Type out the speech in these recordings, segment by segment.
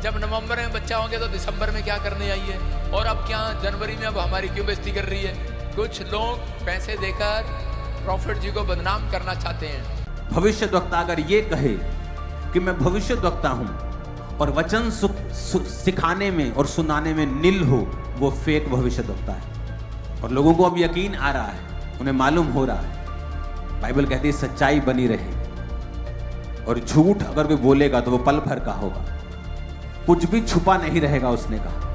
जब नवंबर में बच्चा होंगे तो दिसंबर में क्या करने आई है, और अब क्या जनवरी में अब हमारी क्यों बेइज्जती कर रही है। कुछ लोग पैसे देकर प्रॉफिट जी को बदनाम करना चाहते हैं। भविष्यद्वक्ता अगर ये कहे कि मैं भविष्यद्वक्ता हूं और वचन सिखाने में और सुनाने में निल हो, वो फेक भविष्यद्वक्ता है। और लोगों को अब यकीन आ रहा है, उन्हें मालूम हो रहा है। बाइबल कहती है सच्चाई बनी रहे, और झूठ अगर वो बोलेगा तो वो पल भर का होगा, कुछ भी छुपा नहीं रहेगा उसने कहा।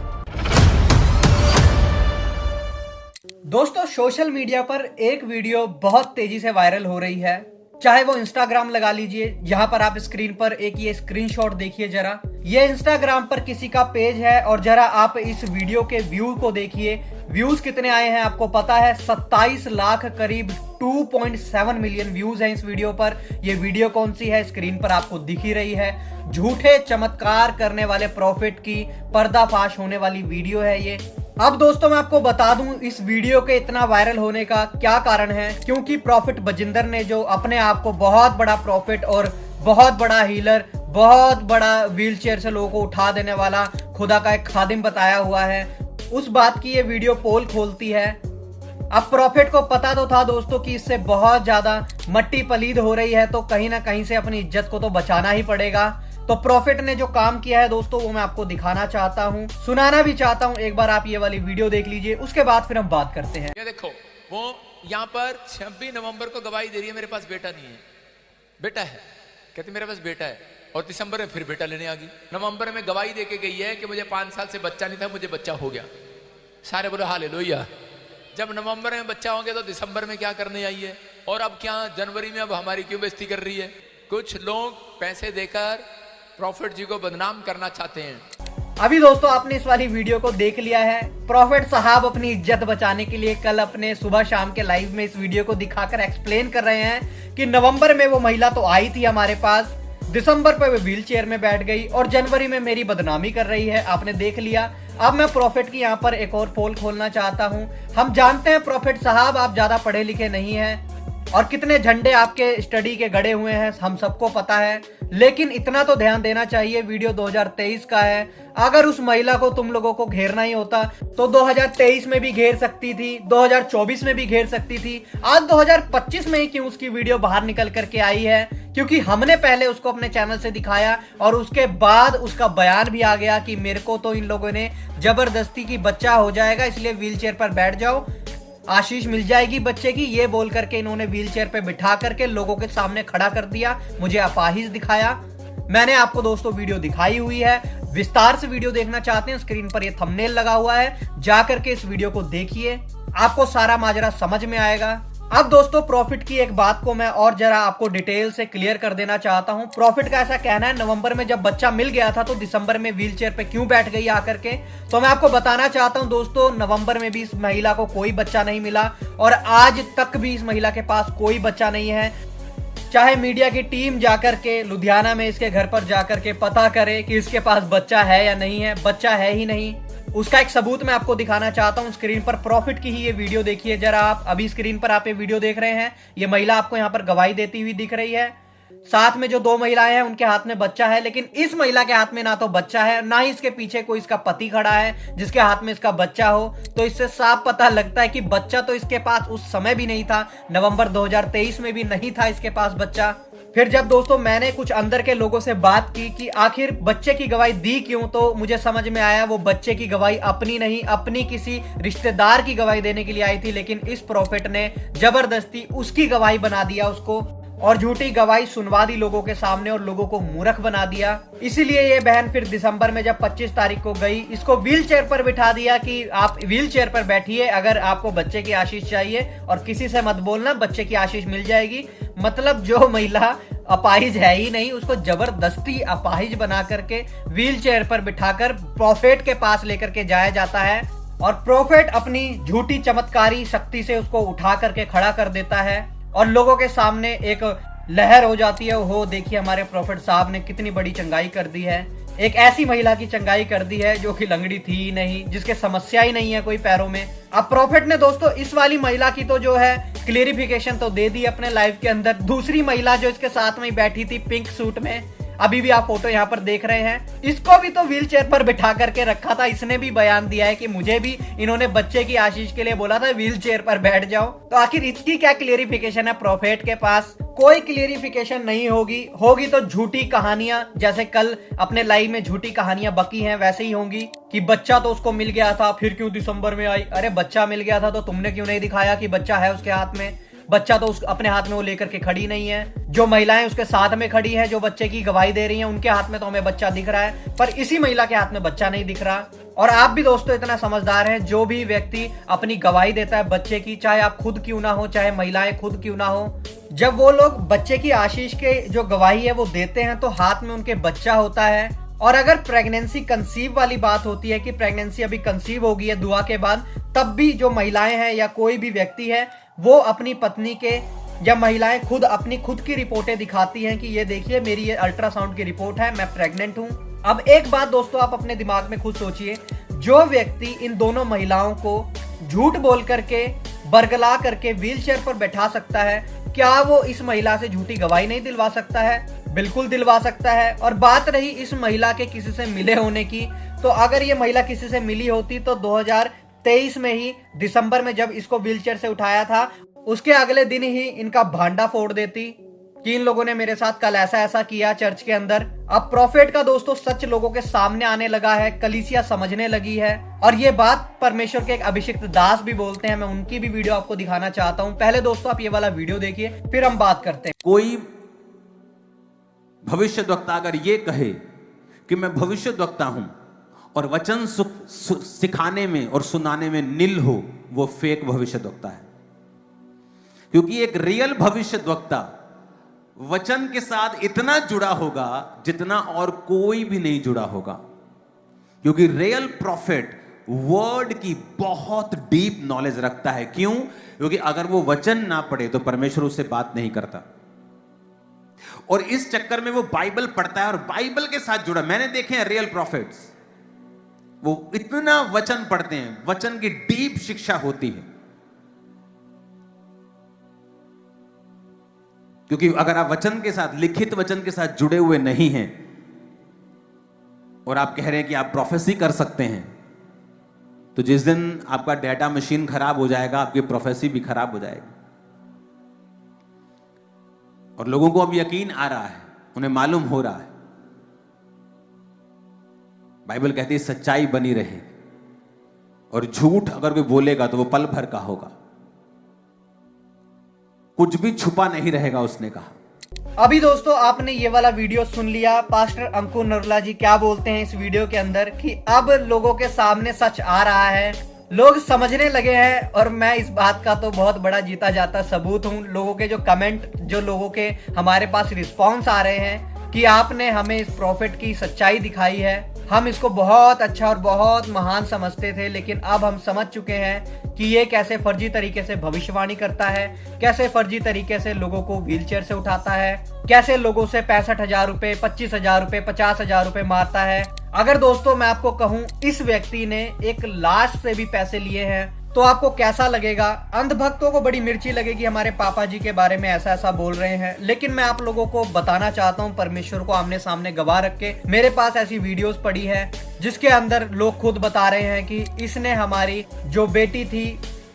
दोस्तों, सोशल मीडिया पर एक वीडियो बहुत तेजी से वायरल हो रही है, चाहे वो इंस्टाग्राम लगा लीजिए, यहाँ पर आप स्क्रीन पर एक ये स्क्रीनशॉट देखिए जरा। ये इंस्टाग्राम पर किसी का पेज है और जरा आप इस वीडियो के व्यू को देखिए। व्यूज कितने आए हैं आपको पता है? 27 लाख, करीब 2.7 मिलियन व्यूज हैं इस वीडियो पर। ये वीडियो कौन सी है? स्क्रीन पर आपको दिख ही रही है। झूठे चमत्कार करने वाले प्रॉफिट की पर्दाफाश होने वाली वीडियो है ये। अब दोस्तों मैं आपको बता दूं इस वीडियो के इतना वायरल होने का क्या कारण है। क्योंकि प्रॉफिट बजिंदर ने, जो अपने आप को बहुत बड़ा प्रॉफिट और बहुत बड़ा हीलर, बहुत बड़ा व्हीलचेयर से लोगों को उठा देने वाला खुदा का एक खादिम बताया हुआ है, उस बात की ये वीडियो पोल खोलती है। अब प्रॉफिट को पता तो था दोस्तों कि इससे बहुत ज्यादा मट्टी पलीद हो रही है, तो कहीं ना कहीं से अपनी इज्जत को तो बचाना ही पड़ेगा। तो प्रॉफिट ने जो काम किया है दोस्तों, वो मैं आपको दिखाना चाहता हूँ, सुनाना भी चाहता हूँ। एक बार आप ये वाली वीडियो देख लीजिए, उसके बाद फिर हम बात करते हैं। ये देखो, वो यहाँ पर 26 नवंबर को गवाही दे रही है, मेरे पास बेटा नहीं है। बेटा है, कहती मेरे पास बेटा है, और दिसंबर में फिर बेटा लेने आ गई। नवंबर में गवाही दे के गई है कि मुझे 5 साल से बच्चा नहीं था, मुझे बच्चा हो गया। सारे बोलो हालेलुया। जब नवंबर में बच्चा होंगे तो दिसंबर में क्या करने आई है, और अब क्या जनवरी में अब हमारी क्यों बेइज्जती कर रही है। कुछ लोग पैसे देकर प्रॉफिट जी को बदनाम करना चाहते हैं। अभी दोस्तों आपने इस वाली वीडियो को देख लिया है। प्रॉफिट साहब अपनी इज्जत बचाने के लिए कल अपने सुबह शाम के लाइव में इस वीडियो को दिखाकर एक्सप्लेन कर रहे हैं कि नवंबर में वो महिला तो आई थी हमारे पास, दिसंबर पे वो व्हील चेयर में बैठ गई, और जनवरी में मेरी बदनामी कर रही है। आपने देख लिया। अब मैं प्रॉफिट की यहाँ पर एक और पोल खोलना चाहता हूँ। हम जानते हैं प्रॉफिट साहब आप ज्यादा पढ़े लिखे नहीं हैं, और कितने झंडे आपके स्टडी के गड़े हुए हैं हम सबको पता है, लेकिन इतना तो ध्यान देना चाहिए, वीडियो 2023 का है। अगर उस महिला को तुम लोगों को घेरना ही होता तो 2023 में भी घेर सकती थी, 2024 में भी घेर सकती थी। आज 2025 में ही क्यों उसकी वीडियो बाहर निकल करके आई है? क्योंकि हमने पहले उसको अपने चैनल से दिखाया, और उसके बाद उसका बयान भी आ गया कि मेरे को तो इन लोगों ने जबरदस्ती की बच्चा हो जाएगा, इसलिए व्हील चेयर पर बैठ जाओ, आशीष मिल जाएगी बच्चे की, ये बोल करके इन्होंने व्हील चेयर पे बिठा करके लोगों के सामने खड़ा कर दिया, मुझे अपाहिज दिखाया। मैंने आपको दोस्तों वीडियो दिखाई हुई है। विस्तार से वीडियो देखना चाहते हैं, स्क्रीन पर ये थंबनेल लगा हुआ है, जा करके इस वीडियो को देखिए, आपको सारा माजरा समझ में आएगा। अब दोस्तों प्रॉफिट की एक बात को मैं और जरा आपको डिटेल से क्लियर कर देना चाहता हूं। प्रॉफिट का ऐसा कहना है नवंबर में जब बच्चा मिल गया था तो दिसंबर में व्हील चेयर पे क्यों बैठ गई आकर के। तो मैं आपको बताना चाहता हूं दोस्तों, नवंबर में भी इस महिला को कोई बच्चा नहीं मिला, और आज तक भी इस महिला के पास कोई बच्चा नहीं है। चाहे मीडिया की टीम जाकर के लुधियाना में इसके घर पर जाकर के पता करे कि इसके पास बच्चा है या नहीं है, बच्चा है ही नहीं। उसका एक सबूत मैं आपको दिखाना चाहता हूं। स्क्रीन पर प्रॉफिट की ही ये वीडियो देखिए जरा आप। अभी स्क्रीन पर आप ये वीडियो देख रहे हैं, ये महिला आपको यहाँ पर गवाही देती हुई दिख रही है। साथ में जो 2 महिलाएं हैं उनके हाथ में बच्चा है, लेकिन इस महिला के हाथ में ना तो बच्चा है, ना ही इसके पीछे कोई इसका पति खड़ा है जिसके हाथ में इसका बच्चा हो। तो इससे साफ पता लगता है कि बच्चा तो इसके पास उस समय भी नहीं था, नवंबर 2023 में भी नहीं था इसके पास बच्चा। फिर जब दोस्तों मैंने कुछ अंदर के लोगों से बात की कि आखिर बच्चे की गवाही दी क्यों, तो मुझे समझ में आया वो बच्चे की गवाही अपनी नहीं, अपनी किसी रिश्तेदार की गवाही देने के लिए आई थी, लेकिन इस प्रॉफिट ने जबरदस्ती उसकी गवाही बना दिया उसको, और झूठी गवाही सुनवा दी लोगों के सामने और लोगों को मूर्ख बना दिया। इसीलिए ये बहन फिर दिसंबर में जब 25 तारीख को गई, इसको व्हील चेयर पर बिठा दिया कि आप व्हील चेयर पर बैठिए अगर आपको बच्चे की आशीष चाहिए, और किसी से मत बोलना, बच्चे की आशीष मिल जाएगी। मतलब जो महिला अपाहिज है ही नहीं, उसको जबरदस्ती अपाहिज बना करके व्हील चेयर पर बिठाकर प्रॉफिट के पास लेकर के जाया जाता है, और प्रॉफिट अपनी झूठी चमत्कारी शक्ति से उसको उठा करके खड़ा कर देता है, और लोगों के सामने एक लहर हो जाती है। हो देखिए हमारे प्रॉफिट साहब ने कितनी बड़ी चंगाई कर दी है, एक ऐसी महिला की चंगाई कर दी है जो कि लंगड़ी थी ही नहीं, जिसके समस्या ही नहीं है कोई पैरों में। अब प्रॉफिट ने दोस्तों इस वाली महिला की तो जो है क्लियरिफिकेशन तो दे दी अपने लाइव के अंदर। दूसरी महिला जो इसके साथ में बैठी थी पिंक सूट में, अभी भी आप फोटो यहाँ पर देख रहे हैं। इसको भी तो व्हील चेयर पर बिठा करके रखा था। इसने भी बयान दिया है कि मुझे भी इन्होंने बच्चे की आशीष के लिए बोला था व्हील चेयर पर बैठ जाओ। तो आखिर इसकी क्या क्लियरिफिकेशन है प्रॉफेट के पास? कोई क्लियरिफिकेशन नहीं होगी तो झूठी कहानियां, जैसे कल अपने लाइव में झूठी कहानियां बकी हैं वैसे ही होंगी कि बच्चा तो उसको मिल गया था, फिर क्यों दिसंबर में आई? अरे बच्चा मिल गया था तो तुमने क्यों नहीं दिखाया कि बच्चा है उसके हाथ में? बच्चा तो अपने हाथ में वो लेकर के खड़ी नहीं है। जो महिलाएं उसके साथ में खड़ी हैं, जो बच्चे की गवाही दे रही हैं, उनके हाथ में तो हमें बच्चा दिख रहा है, पर इसी महिला के हाथ में बच्चा नहीं दिख रहा। और आप भी दोस्तों इतना समझदार हैं, जो भी व्यक्ति अपनी गवाही देता है बच्चे की, चाहे आप खुद क्यों ना हो, चाहे महिलाएं खुद क्यों ना हो, जब वो लोग बच्चे की आशीष के जो गवाही है वो देते हैं तो हाथ में उनके बच्चा होता है। और अगर प्रेगनेंसी कंसीव वाली बात होती है कि प्रेगनेंसी अभी कंसीव हो गई है दुआ के बाद, तब भी जो महिलाएं हैं या कोई भी व्यक्ति है वो अपनी पत्नी के या महिलाएं खुद अपनी खुद की रिपोर्टें दिखाती हैं कि ये देखिए मेरी ये अल्ट्रासाउंड की रिपोर्ट है, मैं प्रेग्नेंट हूं। अब एक बात दोस्तों आप अपने दिमाग में खुद सोचिए, जो व्यक्ति इन दोनों महिलाओं को झूठ बोल करके बरगला करके व्हील चेयर पर बैठा सकता है, क्या वो इस महिला से झूठी गवाही नहीं दिलवा सकता है? बिल्कुल दिलवा सकता है। और बात रही इस महिला के किसी से मिले होने की, तो अगर ये महिला किसी से मिली होती तो 2023 में ही दिसंबर में जब इसको व्हीलचेयर से उठाया था उसके अगले दिन ही इनका भांडा फोड़ देती कि इन लोगों ने मेरे साथ कल ऐसा ऐसा किया चर्च के अंदर। अब प्रॉफेट का दोस्तों सच लोगों के सामने आने लगा है, कलीसिया समझने लगी है, और ये बात परमेश्वर के एक अभिषिक्त दास भी बोलते हैं। मैं उनकी भी वीडियो आपको दिखाना चाहता हूं। पहले दोस्तों आप ये वाला वीडियो देखिए, फिर हम बात करते हैं। कोई भविष्यद्वक्ता अगर ये कहे कि मैं भविष्यद्वक्ता हूं और वचन सिखाने में और सुनाने में निल हो, वो फेक भविष्यद्वक्ता है। क्योंकि एक रियल भविष्यद्वक्ता वचन के साथ इतना जुड़ा होगा जितना और कोई भी नहीं जुड़ा होगा। क्योंकि रियल प्रॉफिट वर्ड की बहुत डीप नॉलेज रखता है। क्यों? क्योंकि अगर वो वचन ना पढ़े तो परमेश्वर उससे बात नहीं करता, और इस चक्कर में वो बाइबल पढ़ता है और बाइबल के साथ जुड़ा। मैंने देखे हैं रियल प्रॉफिट्स, वो इतना वचन पढ़ते हैं, वचन की डीप शिक्षा होती है। क्योंकि अगर आप वचन के साथ, लिखित वचन के साथ जुड़े हुए नहीं हैं और आप कह रहे हैं कि आप प्रोफेसी कर सकते हैं, तो जिस दिन आपका डेटा मशीन खराब हो जाएगा आपकी प्रोफेसी भी खराब हो जाएगी। और लोगों को अब यकीन आ रहा है, उन्हें मालूम हो रहा है, बाइबल कहती है सच्चाई बनी रहे, और झूठ अगर कोई बोलेगा तो वो पल भर का होगा, कुछ भी छुपा नहीं रहेगा, उसने कहा। अभी दोस्तों आपने ये वाला वीडियो सुन लिया, पास्टर अंकुर नरुला जी क्या बोलते हैं इस वीडियो के अंदर कि अब लोगों के सामने सच आ रहा है, लोग समझने लगे हैं। और मैं इस बात का तो बहुत बड़ा जीता जाता सबूत हूँ। लोगों के जो कमेंट, जो लोगों के हमारे पास रिस्पॉन्स आ रहे हैं कि आपने हमें इस प्रॉफिट की सच्चाई दिखाई है, हम इसको बहुत अच्छा और बहुत महान समझते थे, लेकिन अब हम समझ चुके हैं कि ये कैसे फर्जी तरीके से भविष्यवाणी करता है, कैसे फर्जी तरीके से लोगों को व्हीलचेयर से उठाता है, कैसे लोगों से 65,000 रुपए, 25,000 रुपए, 50,000 रुपए मारता है। अगर दोस्तों मैं आपको कहूं इस व्यक्ति ने एक लाश से भी पैसे लिए हैं तो आपको कैसा लगेगा? अंधभक्तों को बड़ी मिर्ची लगेगी हमारे पापा जी के बारे में ऐसा ऐसा बोल रहे हैं, लेकिन मैं आप लोगों को बताना चाहता हूं, परमेश्वर को आमने सामने गवाह रख के, मेरे पास ऐसी वीडियोस पड़ी है जिसके अंदर लोग खुद बता रहे हैं कि इसने हमारी जो बेटी थी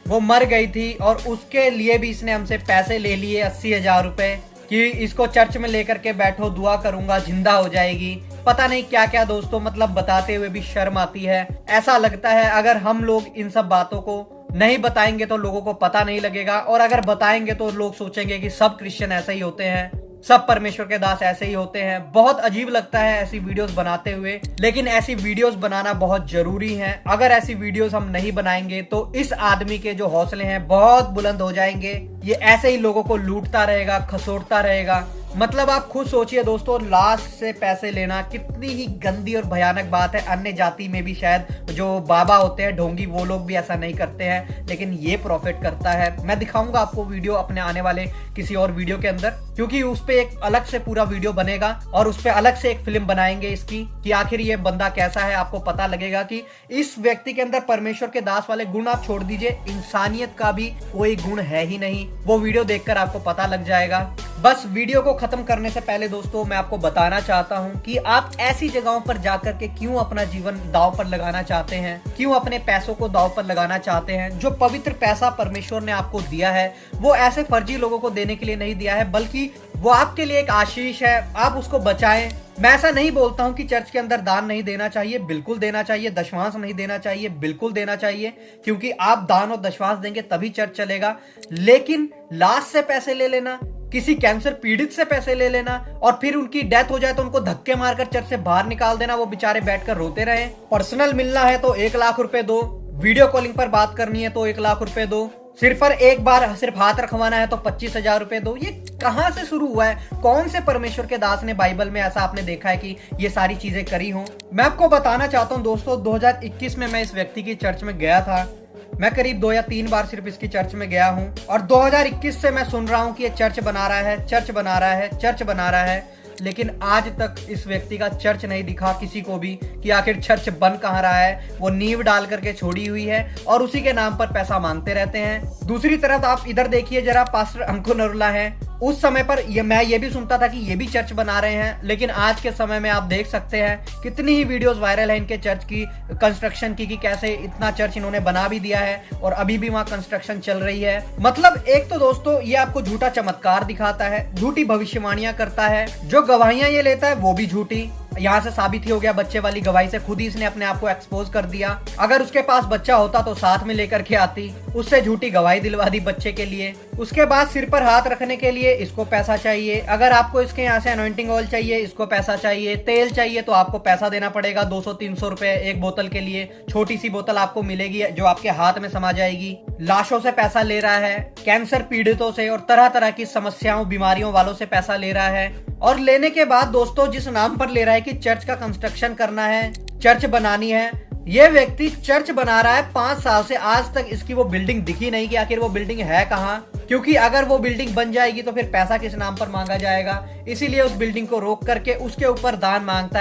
वो मर गई थी और उसके लिए भी इसने हमसे पैसे ले लिए 80,000 रुपए कि इसको चर्च में लेकर के बैठो, दुआ करूंगा जिंदा हो जाएगी। पता नहीं क्या क्या दोस्तों, मतलब बताते हुए भी शर्म आती है। ऐसा लगता है अगर हम लोग इन सब बातों को नहीं बताएंगे तो लोगों को पता नहीं लगेगा, और अगर बताएंगे तो लोग सोचेंगे कि सब क्रिश्चियन ऐसे ही होते हैं, सब परमेश्वर के दास ऐसे ही होते हैं। बहुत अजीब लगता है ऐसी वीडियोस बनाते हुए, लेकिन ऐसी वीडियोस बनाना बहुत जरूरी है। अगर ऐसी वीडियोस हम नहीं बनाएंगे तो इस आदमी के जो हौसले हैं बहुत बुलंद हो जाएंगे। ये ऐसे ही लोगों को लूटता रहेगा, खसोटता रहेगा। मतलब आप खुद सोचिए दोस्तों, लाश से पैसे लेना कितनी ही गंदी और भयानक बात है। अन्य जाति में भी शायद जो बाबा होते हैं, ढोंगी, वो लोग भी ऐसा नहीं करते हैं, लेकिन ये प्रॉफिट करता है। मैं दिखाऊंगा आपको वीडियो अपने आने वाले किसी और वीडियो के अंदर, क्योंकि उस पे एक अलग से पूरा वीडियो बनेगा और उस पे अलग से एक फिल्म बनाएंगे इसकी कि आखिर ये बंदा कैसा है। आपको पता लगेगा कि इस व्यक्ति के अंदर परमेश्वर के दास वाले गुण आप छोड़ दीजिए, इंसानियत का भी कोई गुण है ही नहीं। वो वीडियो देखकर आपको पता लग जाएगा। बस वीडियो को खत्म करने से पहले दोस्तों मैं आपको बताना चाहता हूं कि आप ऐसी जगहों पर जाकर के क्यों अपना जीवन दांव पर लगाना चाहते हैं, क्यों अपने पैसों को दांव पर लगाना चाहते हैं। जो पवित्र पैसा परमेश्वर ने आपको दिया है वो ऐसे फर्जी लोगों को देने के लिए नहीं दिया है, बल्कि वो आपके लिए एक आशीष है। आप उसको बचाएं। मैं ऐसा नहीं बोलता हूं कि चर्च के अंदर दान नहीं देना चाहिए, बिल्कुल देना चाहिए। दशमांश नहीं देना चाहिए, बिल्कुल देना चाहिए, क्योंकि आप दान और दशमांश देंगे तभी चर्च चलेगा। लेकिन लाश से पैसे ले लेना, किसी कैंसर पीड़ित से पैसे ले लेना और फिर उनकी डेथ हो जाए तो उनको धक्के मारकर चर्च से बाहर निकाल देना, वो बेचारे बैठकर रोते रहे। पर्सनल मिलना है तो 1 लाख रुपए दो, वीडियो कॉलिंग पर बात करनी है तो 1 लाख रुपए दो, सिर्फ पर एक बार सिर्फ हाथ रखवाना है तो 25,000 रुपए दो। ये कहां से शुरू हुआ है? कौन से परमेश्वर के दास ने बाइबल में ऐसा आपने देखा है कि ये सारी चीजें करी हों? मैं आपको बताना चाहता हूं दोस्तों, 2021 में मैं इस व्यक्ति की चर्च में गया था। मैं करीब 2 या 3 बार सिर्फ इसकी चर्च में गया हूं और 2021 से मैं सुन रहा हूं कि ये चर्च बना रहा है, चर्च बना रहा है, चर्च बना रहा है, लेकिन आज तक इस व्यक्ति का चर्च नहीं दिखा किसी को भी कि आखिर चर्च बन कहाँ रहा है। वो नींव डाल करके छोड़ी हुई है और उसी के नाम पर पैसा मांगते रहते हैं। दूसरी तरफ आप इधर देखिए जरा, पास्टर अंकुर नरुला है। उस समय पर मैं ये भी सुनता था कि ये भी चर्च बना रहे हैं, लेकिन आज के समय में आप देख सकते हैं कितनी ही वीडियोस वायरल है इनके चर्च की कंस्ट्रक्शन की, कि कैसे इतना चर्च इन्होंने बना भी दिया है और अभी भी वहां कंस्ट्रक्शन चल रही है। मतलब एक तो दोस्तों ये आपको झूठा चमत्कार दिखाता है, झूठी भविष्यवाणियां करता है, जो गवाहियां ये लेता है वो भी झूठी। यहाँ से साबित ही हो गया बच्चे वाली गवाही से, खुद ही इसने अपने आप को एक्सपोज कर दिया। अगर उसके पास बच्चा होता तो साथ में लेकर के आती, उससे झूठी गवाही दिलवा दी बच्चे के लिए। उसके बाद सिर पर हाथ रखने के लिए इसको पैसा चाहिए। अगर आपको इसके यहाँ से अनॉइंटिंग ऑयल चाहिए, इसको पैसा चाहिए। तेल चाहिए तो आपको पैसा देना पड़ेगा, 200-300 रुपए एक बोतल के लिए। छोटी सी बोतल आपको मिलेगी जो आपके हाथ में समा जाएगी। लाशों से पैसा ले रहा है, कैंसर पीड़ितों से और तरह तरह की समस्याओं बीमारियों वालों से पैसा ले रहा है। और लेने के बाद दोस्तों जिस नाम पर ले रहा है कि चर्च का कंस्ट्रक्शन करना है, चर्च बनानी है, ये व्यक्ति चर्च बना रहा है 5 साल से। आज तक इसकी वो बिल्डिंग दिखी नहीं कि आखिर वो बिल्डिंग है कहाँ, क्योंकि अगर वो बिल्डिंग बन जाएगी तो फिर पैसा किस नाम पर मांगा जाएगा। इसीलिए उस बिल्डिंग को रोक करके उसके ऊपर दान मांगता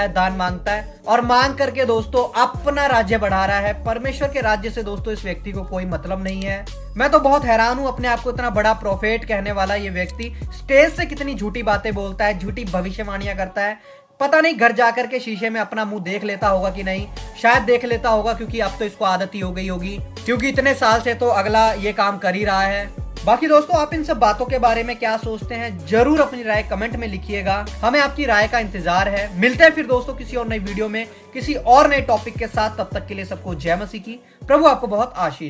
है और मांग करके दोस्तों अपना राज्य बढ़ा रहा है। परमेश्वर के राज्य से दोस्तों इस व्यक्ति को कोई मतलब नहीं है। मैं तो बहुत हैरान हूं, अपने आप को इतना बड़ा प्रोफेट कहने वाला ये व्यक्ति स्टेज से कितनी झूठी बातें बोलता है, झूठी भविष्यवाणियां करता है। पता नहीं घर जाकर के शीशे में अपना मुंह देख लेता होगा कि नहीं, शायद देख लेता होगा, क्योंकि अब तो इसको आदत ही हो गई होगी, क्योंकि इतने साल से तो अगला ये काम कर ही रहा है। बाकी दोस्तों आप इन सब बातों के बारे में क्या सोचते हैं, जरूर अपनी राय कमेंट में लिखिएगा। हमें आपकी राय का इंतजार है। मिलते हैं फिर दोस्तों किसी और नई वीडियो में किसी और नए टॉपिक के साथ। तब तक के लिए सबको जय मसीह की। प्रभु आपको बहुत आशीष